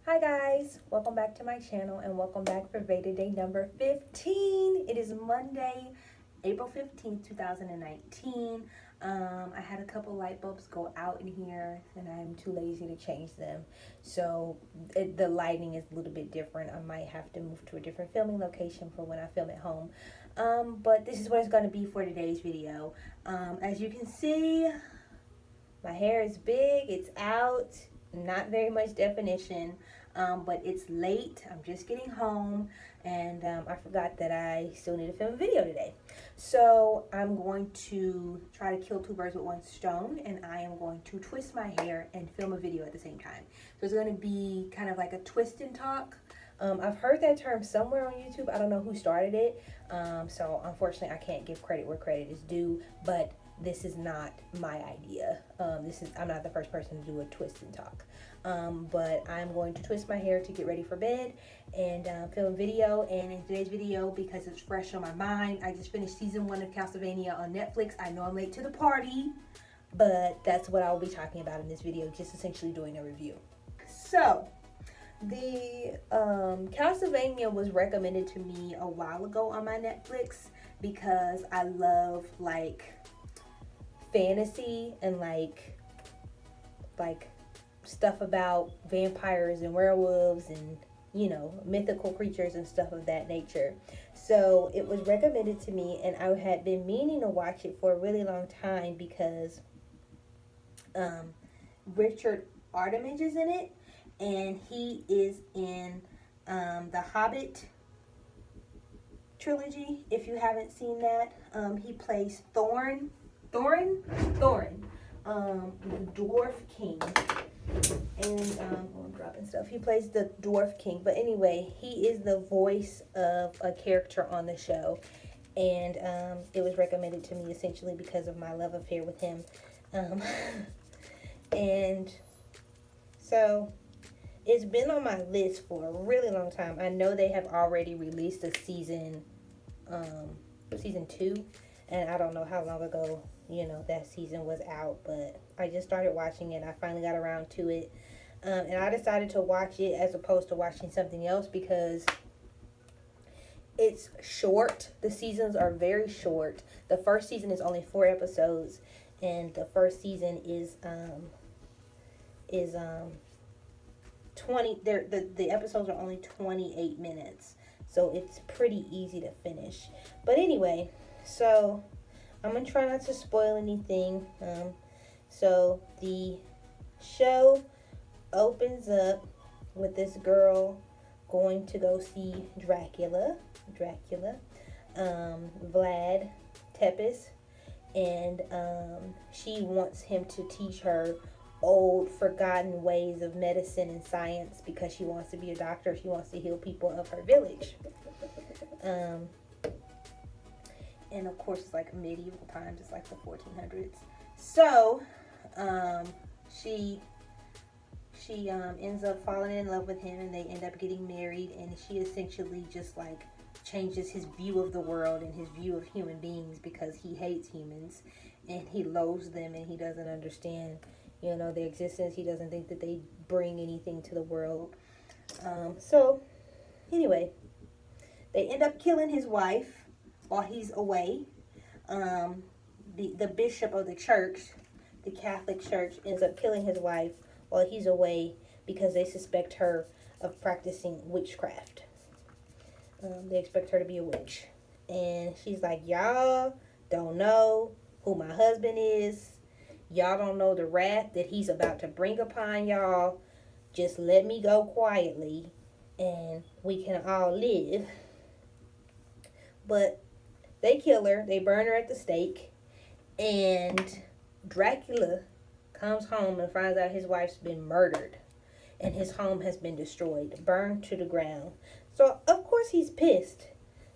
Hi guys, welcome back to my channel and welcome back for Veda Day number 15. It is Monday, April 15th, 2019. I had a couple light bulbs go out in here and I'm too lazy to change them. So the lighting is a little bit different. I might have to move to a different filming location for when I film at home. But this is what it's going to be for today's video. As you can see, my hair is big, it's out, not very much definition. But it's late. I'm just getting home, and I forgot that I still need to film a video today. So I'm going to try to kill two birds with one stone, and I am going to twist my hair and film a video at the same time. So it's going to be kind of like a twist and talk. I've heard that term somewhere on YouTube. I don't know who started it. So unfortunately, I can't give credit where credit is due, but this is not my idea. I'm not the first person to do a twist and talk. But I'm going to twist my hair to get ready for bed and film a video. And in today's video, because it's fresh on my mind, I just finished season 1 of Castlevania on Netflix. I know I'm late to the party, but that's what I'll be talking about in this video, just essentially doing a review. So the Castlevania was recommended to me a while ago on my Netflix because I love like fantasy and like stuff about vampires and werewolves and, you know, mythical creatures and stuff of that nature. So it was recommended to me, and I had been meaning to watch it for a really long time because Richard Armitage is in it, and he is in the Hobbit trilogy. If you haven't seen that, he plays Thorin, the Dwarf King. And I'm dropping stuff. He plays the Dwarf King. But anyway, he is the voice of a character on the show. And it was recommended to me essentially because of my love affair with him. And so it's been on my list for a really long time. I know they have already released a season 2. And I don't know how long ago, you know, that season was out, but I just started watching it. I finally got around to it, and I decided to watch it as opposed to watching something else because it's short. The seasons are very short. The first season is only 4 episodes, and the first season is 20. The episodes are only 28 minutes, so it's pretty easy to finish. But anyway. So, I'm going to try not to spoil anything. So, the show opens up with this girl going to go see Dracula, Vlad Tepes, and she wants him to teach her old, forgotten ways of medicine and science because she wants to be a doctor. She wants to heal people of her village. And of course, it's like medieval times. It's like the 1400s. So, she ends up falling in love with him, and they end up getting married. And she essentially just like changes his view of the world and his view of human beings because he hates humans and he loathes them and he doesn't understand, you know, their existence. He doesn't think that they bring anything to the world. So, anyway, they end up killing his wife while he's away. The bishop of the church, the Catholic Church, ends up killing his wife while he's away because they suspect her of practicing witchcraft. They expect her to be a witch. And she's like, y'all don't know who my husband is. Y'all don't know the wrath that he's about to bring upon y'all. Just let me go quietly and we can all live. But they kill her. They burn her at the stake. And Dracula comes home and finds out his wife's been murdered. And his home has been destroyed, burned to the ground. So, of course, he's pissed.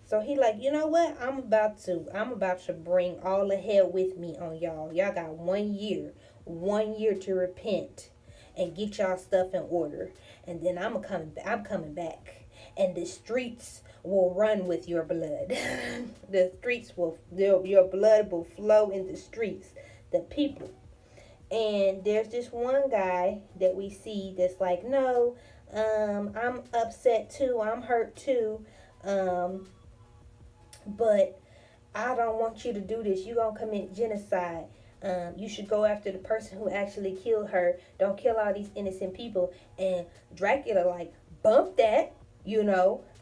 So, he like, you know what? I'm about to bring all the hell with me on y'all. Y'all got 1 year. 1 year to repent and get y'all stuff in order. And then I'm coming back. And the streets will run with your blood. Your blood will flow in the streets. The people. And there's this one guy that we see that's like, no, I'm upset too. I'm hurt too. Um, but I don't want you to do this. You're going to commit genocide. You should go after the person who actually killed her. Don't kill all these innocent people. And Dracula, like, bump that,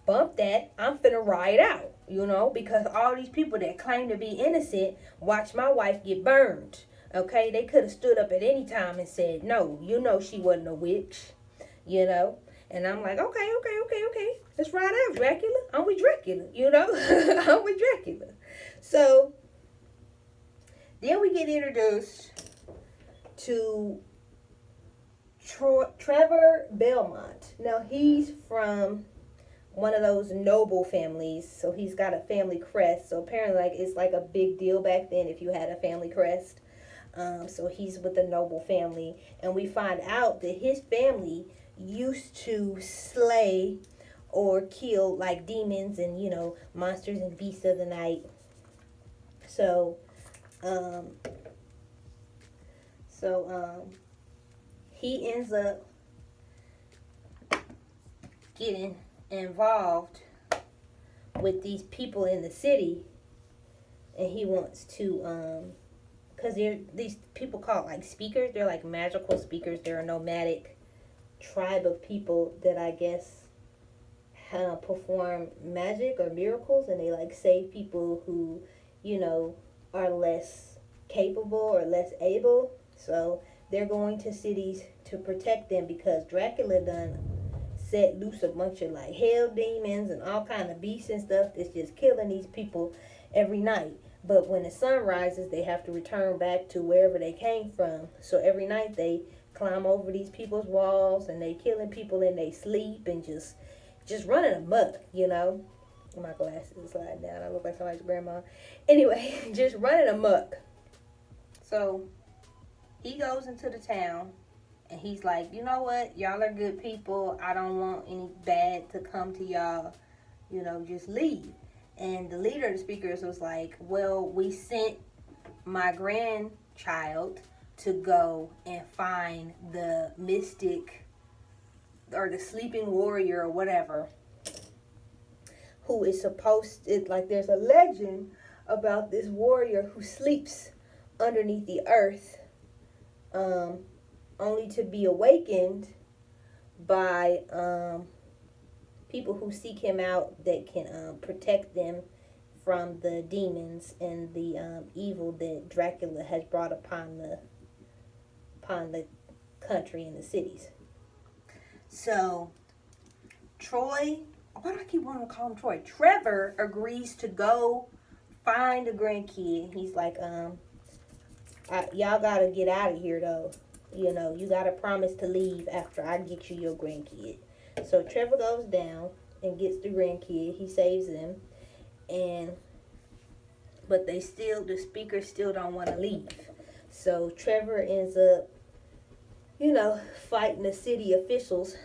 bump that. I'm finna ride out, because all these people that claim to be innocent watch my wife get burned. Okay, they could have stood up at any time and said, no, she wasn't a witch, And I'm like, okay. Let's ride out, Dracula. I'm with Dracula, I'm with Dracula. So then we get introduced to Trevor Belmont. Now he's from one of those noble families, so he's got a family crest. So apparently, it's like a big deal back then if you had a family crest. So he's with the noble family, and we find out that his family used to slay or kill like demons and monsters and beasts of the night. So he ends up getting involved with these people in the city, and he wants to because these people called like speakers. They're like magical speakers. They're a nomadic tribe of people that I guess perform magic or miracles, and they like save people who are less capable or less able. So they're going to cities to protect them because Dracula done set loose a bunch of like hell demons and all kind of beasts and stuff that's just killing these people every night. But when the sun rises, they have to return back to wherever they came from. So every night they climb over these people's walls and they killing people in their sleep and just running amok, My glasses are sliding down. I look like somebody's grandma. Anyway, just running amok. So he goes into the town and he's like, you know what? Y'all are good people. I don't want any bad to come to y'all. Just leave. And the leader of the speakers was like, well, we sent my grandchild to go and find the mystic or the sleeping warrior or whatever, who is supposed to, like, there's a legend about this warrior who sleeps underneath the earth, only to be awakened by people who seek him out that can protect them from the demons and the evil that Dracula has brought upon the country and the cities. So Troy, why do I keep wanting to call him Troy? Trevor agrees to go find the grandkid. He's like, y'all gotta get out of here though. You gotta promise to leave after I get you your grandkid. So Trevor goes down and gets the grandkid. He saves him, but the speakers still don't want to leave. So Trevor ends up, fighting the city officials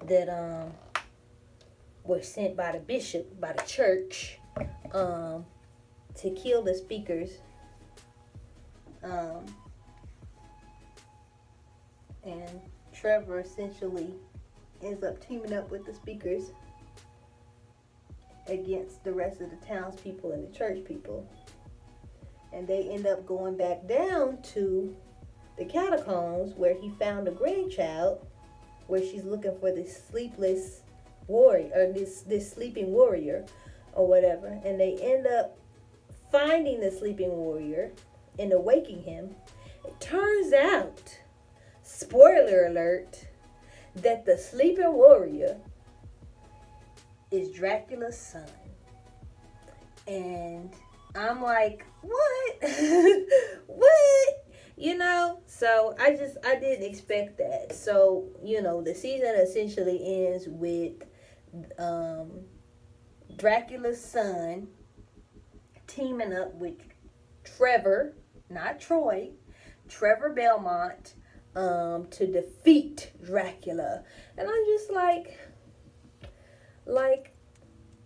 that were sent by the bishop, by the church, to kill the speakers. And Trevor essentially ends up teaming up with the speakers against the rest of the townspeople and the church people. And they end up going back down to the catacombs where he found a grandchild, where she's looking for this sleepless warrior, or this sleeping warrior or whatever. And they end up finding the sleeping warrior and awaking him. It turns out, spoiler alert, that the sleeping warrior is Dracula's son. And I'm like, what? What? So I didn't expect that. So, the season essentially ends with Dracula's son teaming up with Trevor, not Troy, Trevor Belmont, to defeat Dracula. And I'm just like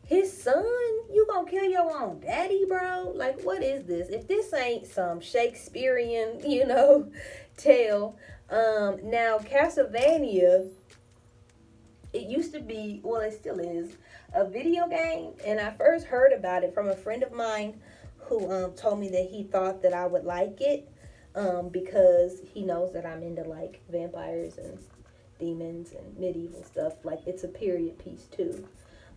his son, you gonna kill your own daddy, bro? Like, what is this? If this ain't some Shakespearean, tale. Now Castlevania it used to be, well, it still is, a video game. And I first heard about it from a friend of mine who told me that he thought that I would like it because he knows that I'm into like vampires and demons and medieval stuff. Like, it's a period piece too.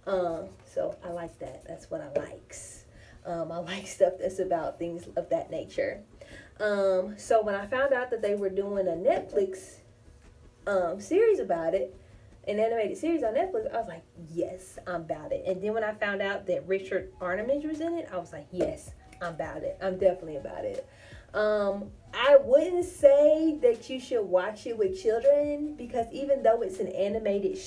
So I like that. That's what I likes. I like stuff that's about things of that nature. So when I found out that they were doing a Netflix series about it, an animated series on Netflix, I was like, yes, I'm about it. And then when I found out that Richard Armitage was in it, I was like, yes, I'm about it. I'm definitely about it. I wouldn't say that you should watch it with children, because even though it's an animated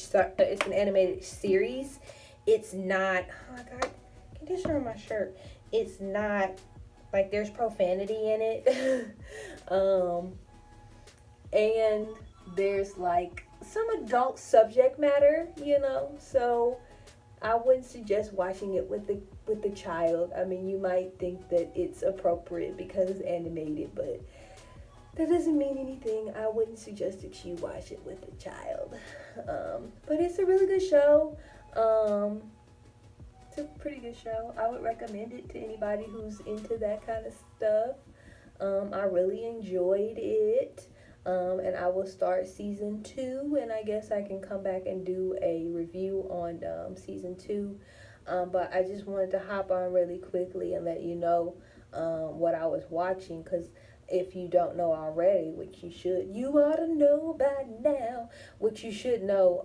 series, it's not. Oh my God, conditioner on my shirt. It's not like there's profanity in it, and there's like some adult subject matter, So I wouldn't suggest watching it with the child. I mean, you might think that it's appropriate because it's animated, but that doesn't mean anything. I wouldn't suggest that you watch it with a child. But it's a really good show. It's a pretty good show. I would recommend it to anybody who's into that kind of stuff. I really enjoyed it. And I will start season 2, and I guess I can come back and do a review on season 2. But I just wanted to hop on really quickly and let you know what I was watching, because if you don't know already, which you should, you ought to know by now, which you should know,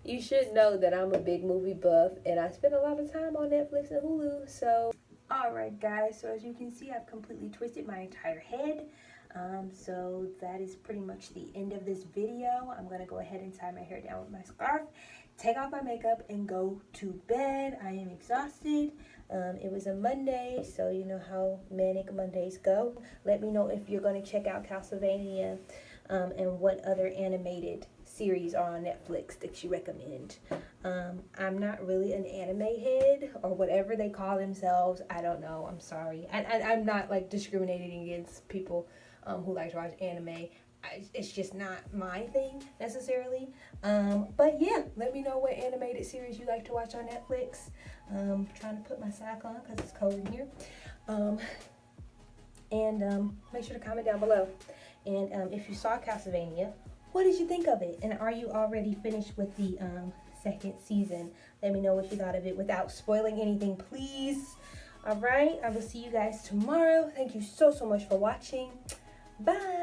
you should know that I'm a big movie buff, and I spend a lot of time on Netflix and Hulu. So, alright guys, so as you can see, I've completely twisted my entire head. So that is pretty much the end of this video. I'm going to go ahead and tie my hair down with my scarf, take off my makeup, and go to bed. I am exhausted. It was a Monday, so you know how manic Mondays go. Let me know if you're going to check out Castlevania and what other animated series are on Netflix that you recommend. I'm not really an anime head or whatever they call themselves. I don't know. I'm sorry. I'm not like discriminating against people who like to watch anime. It's just not my thing necessarily. But yeah, let me know what animated series you like to watch on Netflix. Trying to put my sock on because it's cold in here. And make sure to comment down below. And if you saw Castlevania, what did you think of it? And are you already finished with the second season? Let me know what you thought of it without spoiling anything, please. All right, I will see you guys tomorrow. Thank you so much for watching. Bye.